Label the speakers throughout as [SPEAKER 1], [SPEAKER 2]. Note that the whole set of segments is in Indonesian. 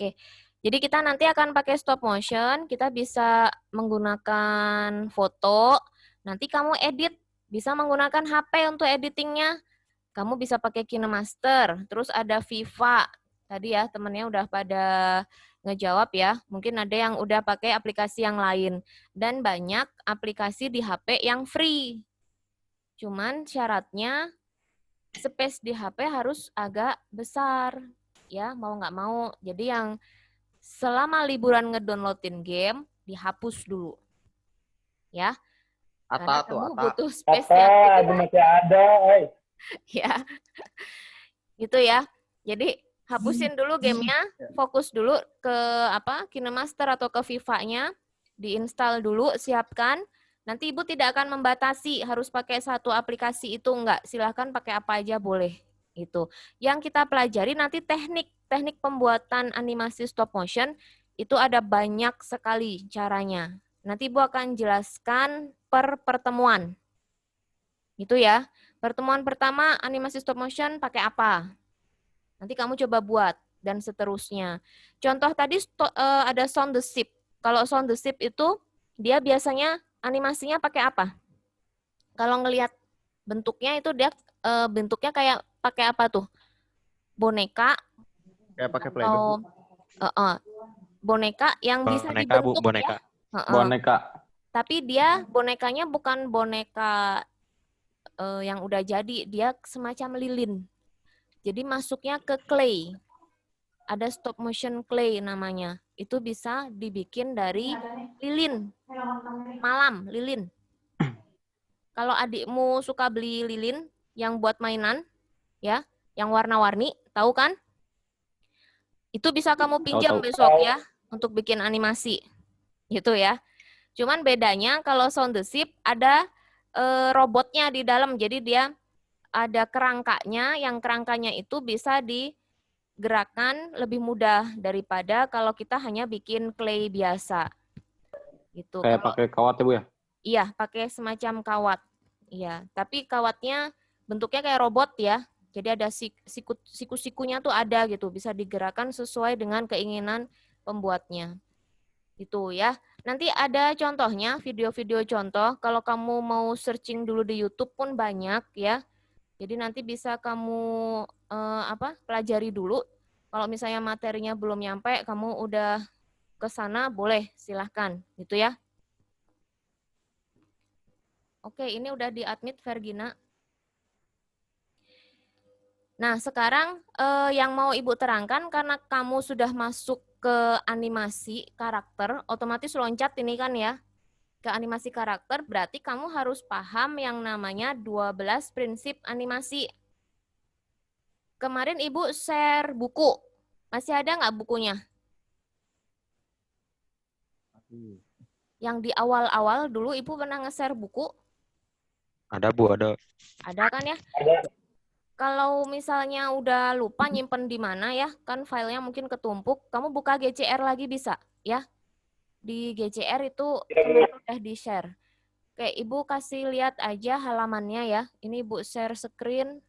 [SPEAKER 1] Oke, jadi kita nanti akan pakai stop motion, kita bisa menggunakan foto, nanti kamu edit, bisa menggunakan HP untuk editingnya, kamu bisa pakai KineMaster, terus ada Viva, tadi ya temennya udah pada ngejawab ya, mungkin ada yang udah pakai aplikasi yang lain, dan banyak aplikasi di HP yang free, cuman syaratnya space di HP harus agak besar, ya mau nggak mau, jadi yang selama liburan ngedownloadin game, dihapus dulu. Ya, karena
[SPEAKER 2] Ata tuh,
[SPEAKER 1] kamu
[SPEAKER 2] Ata.
[SPEAKER 1] butuh space
[SPEAKER 3] Apa?
[SPEAKER 1] yang lebih
[SPEAKER 3] Itu masih ada,
[SPEAKER 1] ya. Gitu ya. Jadi hapusin dulu gamenya, fokus dulu ke KineMaster atau ke Viva-nya, diinstal dulu, siapkan. Nanti Ibu tidak akan membatasi harus pakai satu aplikasi itu enggak. Silahkan pakai apa aja boleh. Itu. Yang kita pelajari nanti teknik pembuatan animasi stop motion itu ada banyak sekali caranya. Nanti Ibu akan jelaskan per pertemuan. Itu ya. Pertemuan pertama animasi stop motion pakai apa? Nanti kamu coba buat dan seterusnya. Contoh tadi ada sound the ship. Kalau sound the ship itu dia biasanya animasinya pakai apa? Kalau ngelihat bentuknya itu dia bentuknya kayak pakai apa tuh? Boneka
[SPEAKER 2] Kayak pakai
[SPEAKER 1] atau
[SPEAKER 2] Play-Doh.
[SPEAKER 1] Boneka yang bisa
[SPEAKER 4] Boneka, Bu,
[SPEAKER 1] dibentuk
[SPEAKER 4] boneka.
[SPEAKER 1] ya.
[SPEAKER 3] boneka.
[SPEAKER 1] Tapi dia bonekanya bukan boneka yang udah jadi, dia semacam lilin. Jadi masuknya ke clay. Ada stop motion clay namanya. Itu bisa dibikin dari lilin. Malam, lilin. Kalau adikmu suka beli lilin yang buat mainan, ya, yang warna-warni, tahu kan? Itu bisa kamu pinjam
[SPEAKER 3] Tahu.
[SPEAKER 1] besok ya, untuk bikin animasi. Gitu ya. Cuman bedanya kalau Sound the Ship ada robotnya di dalam, jadi dia ada kerangkanya, yang kerangkanya itu bisa digerakkan lebih mudah daripada kalau kita hanya bikin clay biasa. Gitu.
[SPEAKER 3] Kayak pakai kawat ya, Bu ya?
[SPEAKER 1] Iya, pakai semacam kawat. Iya, tapi kawatnya bentuknya kayak robot ya. Jadi ada siku-sikunya tuh ada gitu, bisa digerakkan sesuai dengan keinginan pembuatnya. Itu ya. Nanti ada contohnya, video-video contoh. Kalau kamu mau searching dulu di YouTube pun banyak ya. Jadi nanti bisa kamu pelajari dulu. Kalau misalnya materinya belum nyampe, kamu udah ke sana boleh, silahkan gitu ya. Oke, ini udah di-admit Vergina. Nah, sekarang yang mau Ibu terangkan, karena kamu sudah masuk ke animasi karakter, otomatis loncat ini kan ya, ke animasi karakter, berarti kamu harus paham yang namanya 12 prinsip animasi. Kemarin Ibu share buku, masih ada nggak bukunya? Yang di awal-awal dulu Ibu pernah nge-share buku?
[SPEAKER 4] Ada, Bu, ada.
[SPEAKER 1] Ada kan ya?
[SPEAKER 3] Ada.
[SPEAKER 1] Kalau misalnya udah lupa nyimpen di mana ya, kan filenya mungkin ketumpuk, kamu buka GCR lagi bisa ya. Di GCR itu kemarin udah di-share. Oke, Ibu kasih lihat aja halamannya ya. Ini Ibu share screen.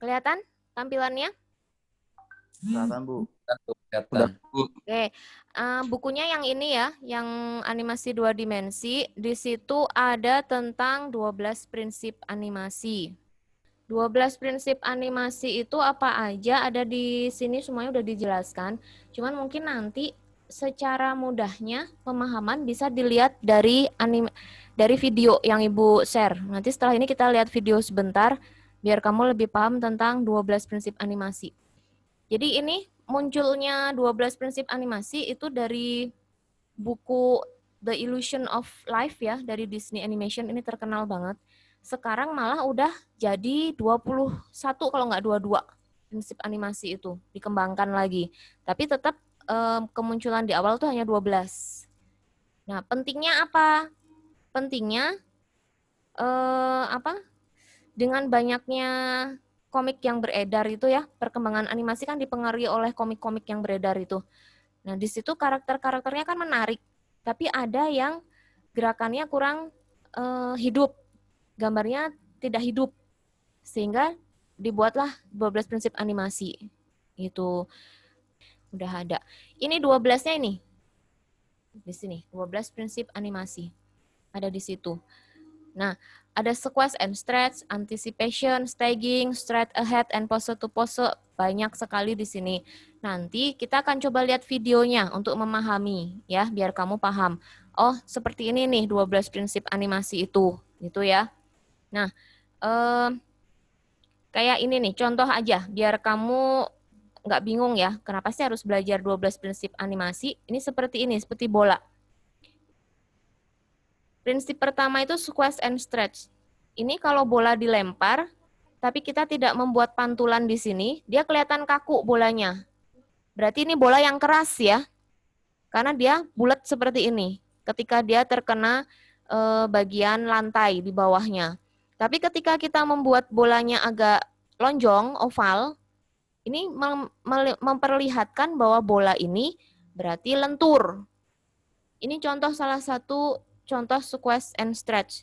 [SPEAKER 1] Kelihatan tampilannya?
[SPEAKER 2] Kelihatan, Bu.
[SPEAKER 5] Kelihatan.
[SPEAKER 1] Oke, bukunya yang ini ya, yang animasi 2 dimensi. Di situ ada tentang 12 prinsip animasi. 12 prinsip animasi itu apa aja ada di sini, semuanya udah dijelaskan. Cuman mungkin nanti secara mudahnya pemahaman bisa dilihat dari video yang Ibu share. Nanti setelah ini kita lihat video sebentar biar kamu lebih paham tentang 12 prinsip animasi. Jadi ini munculnya 12 prinsip animasi itu dari buku The Illusion of Life ya, dari Disney Animation, ini terkenal banget. Sekarang malah udah jadi 21 kalau nggak 22 prinsip animasi itu dikembangkan lagi. Tapi tetap kemunculan di awal tuh hanya 12. Nah, pentingnya apa? Pentingnya dengan banyaknya komik yang beredar itu ya, perkembangan animasi kan dipengaruhi oleh komik-komik yang beredar itu. Nah, di situ karakter-karakternya kan menarik, tapi ada yang gerakannya kurang hidup, gambarnya tidak hidup, sehingga dibuatlah 12 prinsip animasi. Itu udah ada. Ini 12-nya ini. Di sini, 12 prinsip animasi. Ada di situ. Nah, ada sequence and stretch, anticipation, staging, straight ahead, and pose to pose. Banyak sekali di sini. Nanti kita akan coba lihat videonya untuk memahami, ya, biar kamu paham. Oh, seperti ini nih 12 prinsip animasi itu, gitu ya. Nah, kayak ini nih, contoh aja, biar kamu nggak bingung ya, kenapa sih harus belajar 12 prinsip animasi? Ini seperti ini, seperti bola. Prinsip pertama itu squash and stretch. Ini kalau bola dilempar, tapi kita tidak membuat pantulan di sini, dia kelihatan kaku bolanya. Berarti ini bola yang keras ya, karena dia bulat seperti ini. Ketika dia terkena bagian lantai di bawahnya. Tapi ketika kita membuat bolanya agak lonjong, oval, ini memperlihatkan bahwa bola ini berarti lentur. Ini contoh salah satu contoh squash and stretch.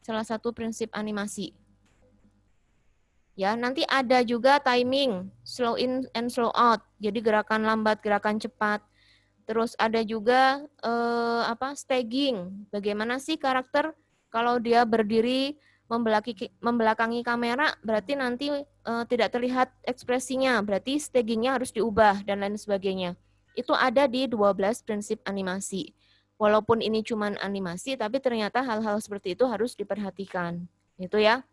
[SPEAKER 1] Salah satu prinsip animasi. Ya, nanti ada juga timing, slow in and slow out. Jadi gerakan lambat, gerakan cepat. Terus ada juga staging. Bagaimana sih karakter kalau dia berdiri membelakangi kamera, berarti nanti tidak terlihat ekspresinya, berarti stagingnya harus diubah dan lain sebagainya. Itu ada di 12 prinsip animasi. Walaupun ini cuma animasi, tapi ternyata hal-hal seperti itu harus diperhatikan. Gitu ya.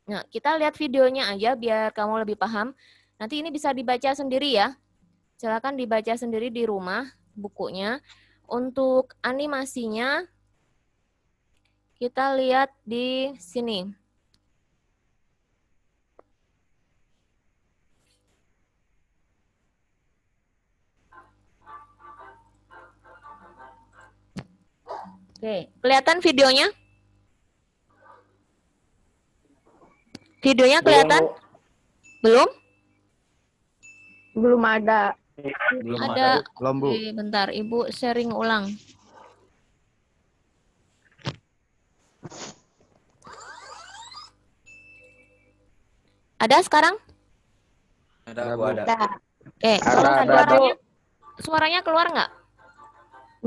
[SPEAKER 1] Nah, kita lihat videonya aja biar kamu lebih paham. Nanti ini bisa dibaca sendiri ya. Silakan dibaca sendiri di rumah bukunya. Untuk animasinya, kita lihat di sini. Oke, kelihatan videonya? Videonya kelihatan? Belum?
[SPEAKER 5] Belum ada.
[SPEAKER 2] Belum
[SPEAKER 1] Ada.
[SPEAKER 2] Belum, Bu.
[SPEAKER 1] Oke, bentar, Ibu sharing ulang. Ada sekarang?
[SPEAKER 2] Ada, Bu.
[SPEAKER 6] Ada.
[SPEAKER 1] Oke, kalau suaranya keluar nggak?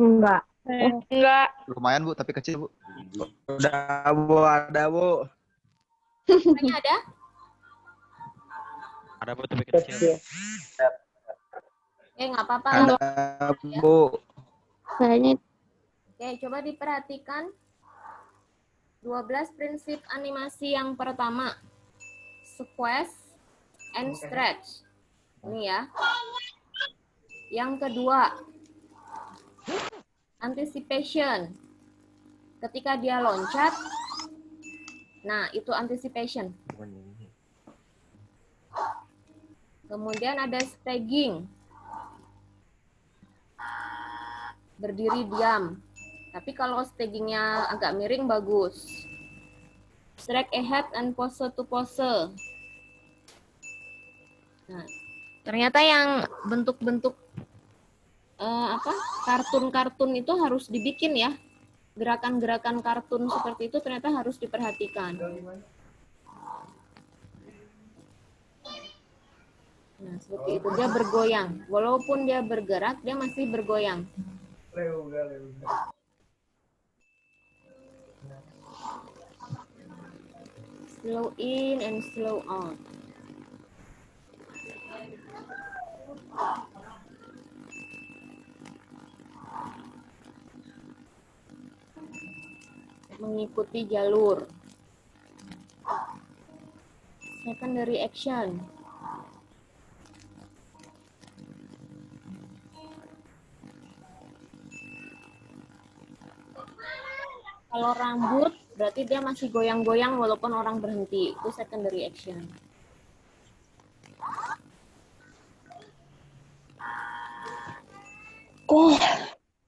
[SPEAKER 5] Enggak.
[SPEAKER 6] Enggak.
[SPEAKER 2] Lumayan, Bu, tapi kecil, Bu.
[SPEAKER 6] Udah, Bu. Ada, Bu.
[SPEAKER 1] Suaranya ada?
[SPEAKER 4] Ada Bu tapi kecil.
[SPEAKER 1] Oke, nggak apa-apa.
[SPEAKER 6] Ada, Bu.
[SPEAKER 5] Kayaknya
[SPEAKER 1] Oke, coba diperhatikan 12 prinsip animasi yang pertama. Squash and stretch. Ini ya. Yang kedua, anticipation. Ketika dia loncat, nah itu anticipation. Kemudian ada staging. Berdiri diam. Tapi kalau stagingnya agak miring bagus. Straight ahead and pose to pose. Nah, ternyata yang bentuk-bentuk kartun-kartun itu harus dibikin ya. Gerakan-gerakan kartun seperti itu ternyata harus diperhatikan. Nah, seperti itu dia bergoyang. Walaupun dia bergerak, dia masih bergoyang. Slow in and slow out. Mengikuti jalur. Secondary action. Kalau rambut, berarti dia masih goyang-goyang walaupun orang berhenti. Itu secondary action.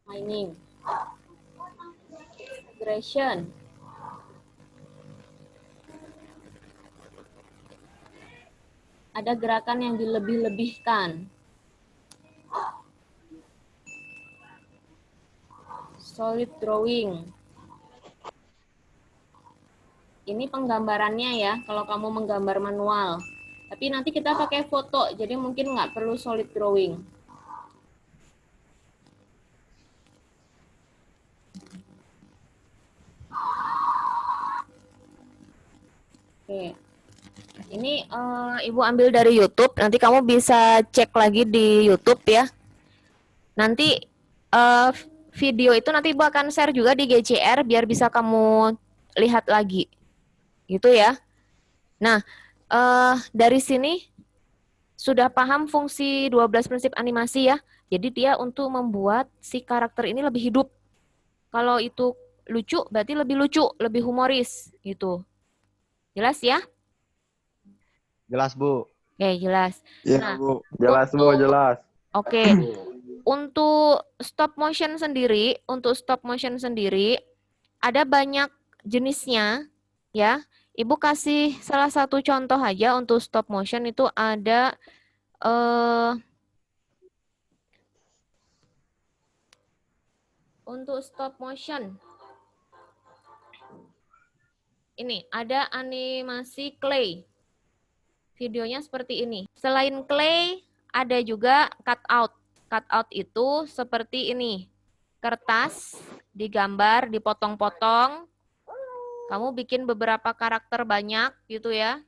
[SPEAKER 1] Timing. Aggression. Ada gerakan yang dilebih-lebihkan. Solid drawing. Ini penggambarannya ya, kalau kamu menggambar manual. Tapi nanti kita pakai foto, jadi mungkin nggak perlu solid drawing. Oke. Ini Ibu ambil dari YouTube, nanti kamu bisa cek lagi di YouTube ya. Nanti video itu nanti Ibu akan share juga di GCR biar bisa kamu lihat lagi. Gitu ya. Nah, dari sini sudah paham fungsi 12 prinsip animasi ya. Jadi dia untuk membuat si karakter ini lebih hidup. Kalau itu lucu, berarti lebih lucu, lebih humoris gitu. Jelas ya?
[SPEAKER 2] Jelas, Bu.
[SPEAKER 1] Oke, jelas.
[SPEAKER 6] Iya,
[SPEAKER 1] Nah,
[SPEAKER 6] Bu.
[SPEAKER 3] Jelas, Bu, jelas.
[SPEAKER 1] Oke. Untuk stop motion sendiri ada banyak jenisnya ya. Ibu kasih salah satu contoh aja untuk stop motion itu ada untuk stop motion. Ini ada animasi clay. Videonya seperti ini. Selain clay, ada juga cutout. Cutout itu seperti ini. Kertas digambar, dipotong-potong. Kamu bikin beberapa karakter banyak gitu ya.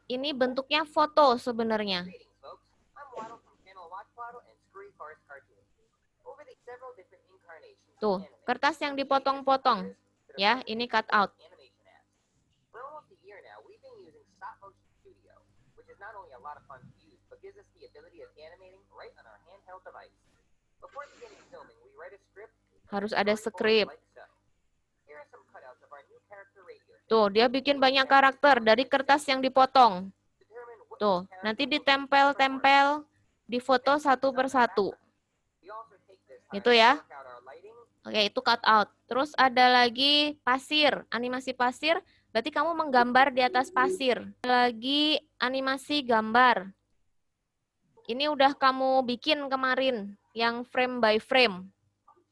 [SPEAKER 1] Ini bentuknya foto sebenarnya. Tuh, kertas yang dipotong-potong. Ya, ini cutout. Harus ada skrip. Tuh, dia bikin banyak karakter dari kertas yang dipotong. Tuh, nanti ditempel-tempel di foto satu persatu. Itu ya. Oke, itu cutout. Terus ada lagi pasir, animasi pasir. Berarti kamu menggambar di atas pasir. Lagi animasi gambar. Ini udah kamu bikin kemarin, yang frame by frame.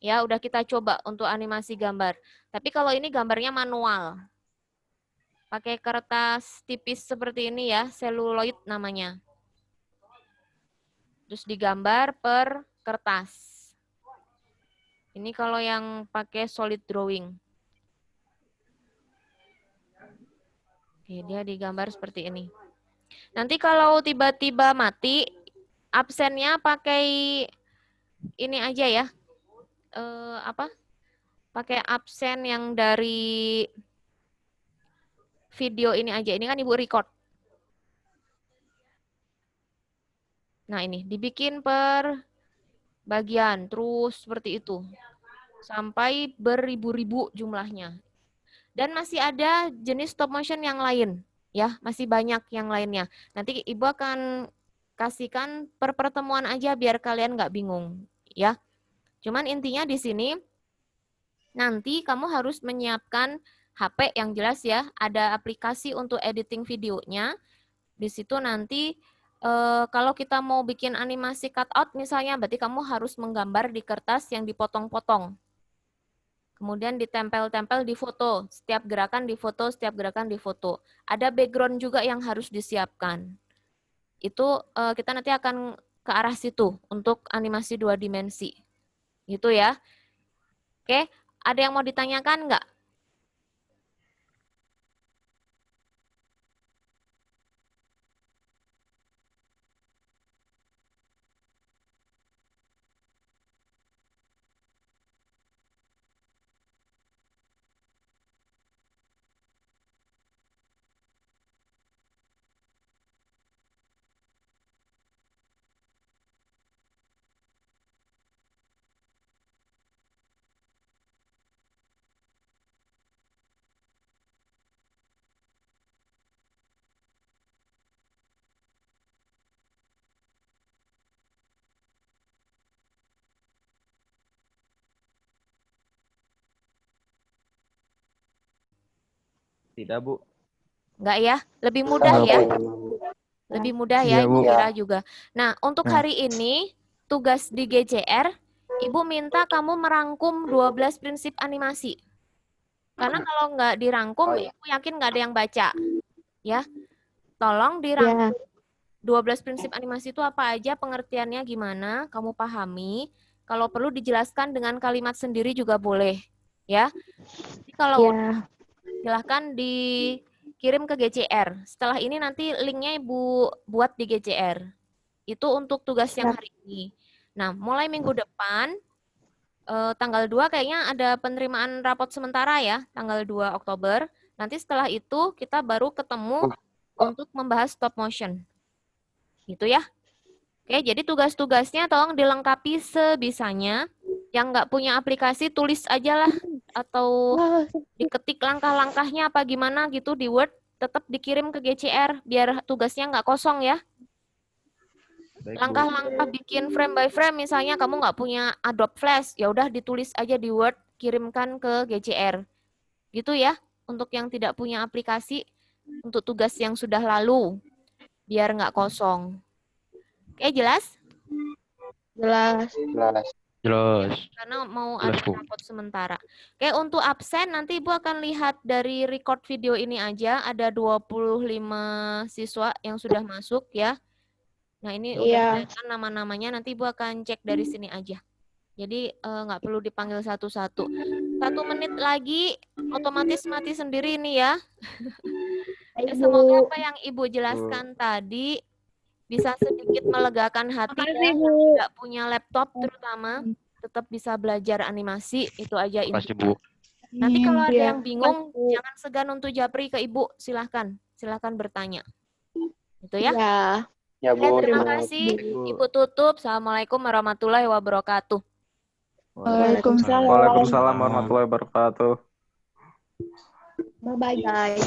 [SPEAKER 1] Ya, udah kita coba untuk animasi gambar. Tapi kalau ini gambarnya manual. Pakai kertas tipis seperti ini ya, seluloid namanya. Terus digambar per kertas. Ini kalau yang pakai solid drawing. Oke, dia digambar seperti ini. Nanti kalau tiba-tiba mati, absennya pakai ini aja ya. Pakai absen yang dari video ini aja. Ini kan Ibu record. Nah, ini dibikin per bagian, terus seperti itu. Sampai beribu-ribu jumlahnya. Dan masih ada jenis stop motion yang lain. Ya, masih banyak yang lainnya. Nanti Ibu akan kasihkan per pertemuan aja biar kalian nggak bingung. Ya. Cuman intinya di sini, nanti kamu harus menyiapkan HP yang jelas ya. Ada aplikasi untuk editing videonya. Di situ nanti kalau kita mau bikin animasi cutout misalnya, berarti kamu harus menggambar di kertas yang dipotong-potong. Kemudian ditempel-tempel di foto. Setiap gerakan di foto, setiap gerakan di foto. Ada background juga yang harus disiapkan. Itu kita nanti akan ke arah situ untuk animasi 2 dimensi. Gitu ya. Oke, ada yang mau ditanyakan nggak?
[SPEAKER 2] Tidak, Bu.
[SPEAKER 1] Nggak ya? Lebih mudah ya? Lebih mudah ya,
[SPEAKER 2] Iya,
[SPEAKER 1] Ibu
[SPEAKER 2] Bu.
[SPEAKER 1] kira juga. Nah, untuk hari ini, tugas di GCR, Ibu minta kamu merangkum 12 prinsip animasi. Karena kalau nggak dirangkum, Ibu yakin nggak ada yang baca. Ya. tolong dirangkum.
[SPEAKER 5] Ya.
[SPEAKER 1] 12 prinsip animasi itu apa aja, pengertiannya gimana, kamu pahami. Kalau perlu dijelaskan dengan kalimat sendiri juga boleh, ya. Jadi kalau
[SPEAKER 5] Ya.
[SPEAKER 1] silahkan dikirim ke GCR. Setelah ini nanti linknya Ibu buat di GCR. Itu untuk tugas yang hari ini. Nah, mulai minggu depan, tanggal 2 kayaknya ada penerimaan rapot sementara ya, tanggal 2 Oktober. Nanti setelah itu kita baru ketemu untuk membahas stop motion. Gitu ya. Oke, jadi tugas-tugasnya tolong dilengkapi sebisanya. Yang nggak punya aplikasi tulis aja lah atau diketik langkah-langkahnya apa gimana gitu di Word, tetap dikirim ke GCR biar tugasnya nggak kosong ya.
[SPEAKER 2] Baik, Bu.
[SPEAKER 1] Langkah-langkah bikin frame by frame, misalnya kamu nggak punya Adobe Flash, ya udah ditulis aja di Word, kirimkan ke GCR. Gitu ya, untuk yang tidak punya aplikasi, untuk tugas yang sudah lalu, biar nggak kosong. Oke, jelas?
[SPEAKER 5] Jelas.
[SPEAKER 4] Jelas.
[SPEAKER 1] Karena mau
[SPEAKER 4] Jelas,
[SPEAKER 1] ada
[SPEAKER 4] Bu.
[SPEAKER 1] rapot sementara. Oke, untuk absen nanti Ibu akan lihat dari record video ini aja, ada 25 siswa yang sudah masuk ya. Nah, ini udah
[SPEAKER 5] Iya.
[SPEAKER 1] kelihatan nama-namanya, nanti Ibu akan cek dari sini aja. Jadi nggak perlu dipanggil satu-satu. 1 menit lagi otomatis mati sendiri ini ya. Semoga apa yang Ibu jelaskan tadi bisa sedikit melegakan hati ya, yang tidak punya laptop terutama, tetap bisa belajar animasi, itu aja
[SPEAKER 4] Makasih,
[SPEAKER 1] intinya.
[SPEAKER 4] Bu.
[SPEAKER 1] Nanti kalau ada
[SPEAKER 5] Iya.
[SPEAKER 1] yang bingung, jangan segan untuk japri ke Ibu, silahkan bertanya. Itu ya.
[SPEAKER 3] Ya,
[SPEAKER 1] Oke,
[SPEAKER 3] Bu.
[SPEAKER 1] terima
[SPEAKER 3] Terima
[SPEAKER 1] kasih.
[SPEAKER 2] Bu.
[SPEAKER 1] Ibu tutup. Assalamualaikum warahmatullahi wabarakatuh.
[SPEAKER 5] Waalaikumsalam.
[SPEAKER 3] Waalaikumsalam warahmatullahi wabarakatuh.
[SPEAKER 5] Bye-bye, guys.